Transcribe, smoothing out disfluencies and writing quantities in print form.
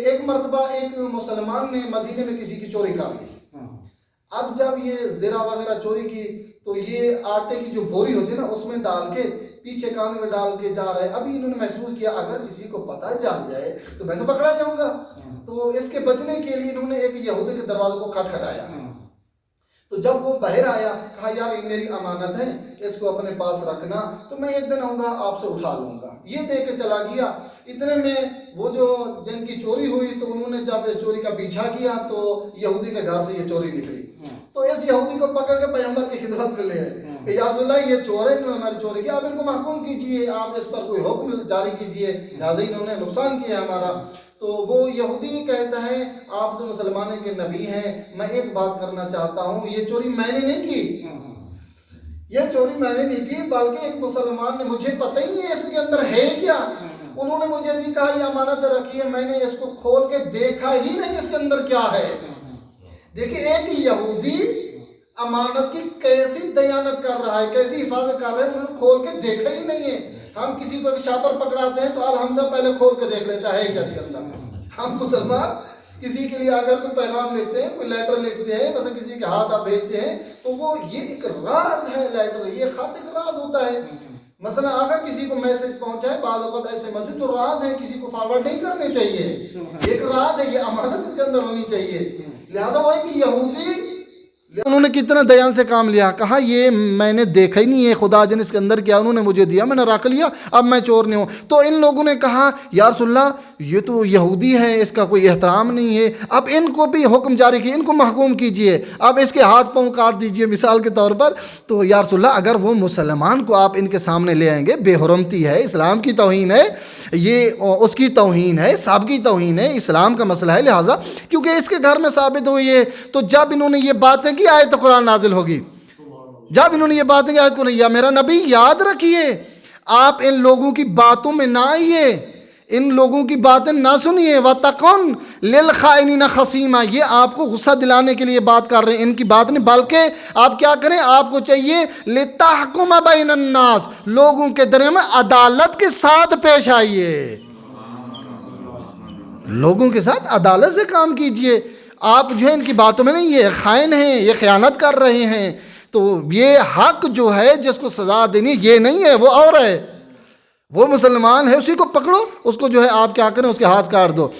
ایک مرتبہ ایک مسلمان نے مدینے میں کسی کی چوری کر لی. اب جب یہ زرہ وغیرہ چوری کی تو یہ آٹے کی جو بوری ہوتی ہے نا اس میں ڈال کے پیچھے کان میں ڈال کے جا رہے. ابھی انہوں نے محسوس کیا اگر کسی کو پتہ چل جائے تو میں تو پکڑا جاؤں گا. تو اس کے بچنے کے لیے انہوں نے ایک یہودی کے دروازے کو کھٹکھٹایا. تو جب وہ باہر آیا کہا یار یہ میری امانت ہے اس کو اپنے پاس رکھنا تو میں ایک دن آؤں گا آپ سے اٹھا لوں گا. یہ دے کے چلا گیا. اتنے میں وہ جو جن کی چوری ہوئی تو انہوں نے جب اس چوری کا پیچھا کیا تو یہودی کے گھر سے یہ چوری نکلی. تو اس یہودی کو پکڑ کے پیغمبر کی خدمت میں لے آئے کہ یا رسول اللہ یہ چور ہے انہوں نے ہماری چوری کیا آپ ان کو محکوم کیجئے آپ اس پر کوئی حکم جاری کیجئے لہٰذا انہوں نے نقصان کیا ہمارا. تو وہ یہودی کہتا ہے آپ تو مسلمانوں کے نبی ہیں میں ایک بات کرنا چاہتا ہوں یہ چوری میں نے نہیں کی. یہ چوری میں نے نہیں کی بلکہ ایک مسلمان نے مجھے پتہ ہی نہیں ہے اس کے اندر ہے کیا. انہوں نے مجھے نہیں کہا یہ امانت رکھی ہے میں نے اس کو کھول کے دیکھا ہی نہیں اس کے اندر کیا ہے. دیکھیں ایک یہودی امانت کی کیسی دیانت کر رہا ہے کیسی حفاظت کر رہا ہے انہوں نے کھول کے دیکھا ہی نہیں ہے. ہم کسی کو ایک شاپر پکڑاتے ہیں تو الحمدللہ پہلے کھول کے دیکھ لیتا ہے کیا اس کے اندر. ہم مسلمان کسی کے لیے اگر کوئی پیغام لکھتے ہیں کوئی لیٹر لکھتے ہیں مثلا کسی کے ہاتھ آپ بھیجتے ہیں تو وہ یہ ایک راز ہے لیٹر یہ خط ایک راز ہوتا ہے. مثلا اگر کسی کو میسج پہنچائے بعض اوقات ایسے موجود جو راز ہے کسی کو فارورڈ نہیں کرنے چاہیے. ایک راز ہے یہ امانت اس کے اندر ہونی چاہیے. لہٰذا وہ ایک یہودی انہوں نے کتنا دیان سے کام لیا کہا یہ میں نے دیکھا ہی نہیں ہے خدا جن اس کے اندر کیا انہوں نے مجھے دیا میں نے رکھ لیا اب میں چور نہیں ہوں. تو ان لوگوں نے کہا یا رسول اللہ یہ تو یہودی ہے اس کا کوئی احترام نہیں ہے اب ان کو بھی حکم جاری کیے ان کو محکوم کیجئے اب اس کے ہاتھ پاؤں کاٹ دیجئے مثال کے طور پر. تو یا رسول اللہ اگر وہ مسلمان کو آپ ان کے سامنے لے آئیں گے بے حرمتی ہے اسلام کی توہین ہے یہ اس کی توہین ہے سب کی توہین ہے اسلام کا مسئلہ ہے لہٰذا کیونکہ اس کے گھر میں ثابت ہوئی ہے. تو جب انہوں نے یہ باتیں کی آیت قرآن نازل ہوگی. جب انہوں نے یہ باتیں کی آیت قرآن یا میرا نبی یاد رکھیے آپ ان لوگوں کی باتوں میں نہ آئیے ان لوگوں کی باتیں نہ سنیے وَتَقُنْ لِلْخَائِنِينَ خَصِيمًا یہ آپ کو غصہ دلانے کے لیے بات کر رہے ہیں ان کی بات نہیں بلکہ آپ کیا کریں آپ کو چاہیے لِتَحْكُمَ بَيْنَ النَّاسِ لوگوں کے درمیان میں عدالت کے ساتھ پیش آئیے لوگوں کے ساتھ عدالت سے کام کیجئے. آپ جو ہے ان کی باتوں میں نہیں یہ خائن ہیں یہ خیانت کر رہے ہیں تو یہ حق جو ہے جس کو سزا دینی یہ نہیں ہے وہ اور ہے وہ مسلمان ہے اسی کو پکڑو اس کو جو ہے آپ کیا کریں اس کے ہاتھ کاٹ دو.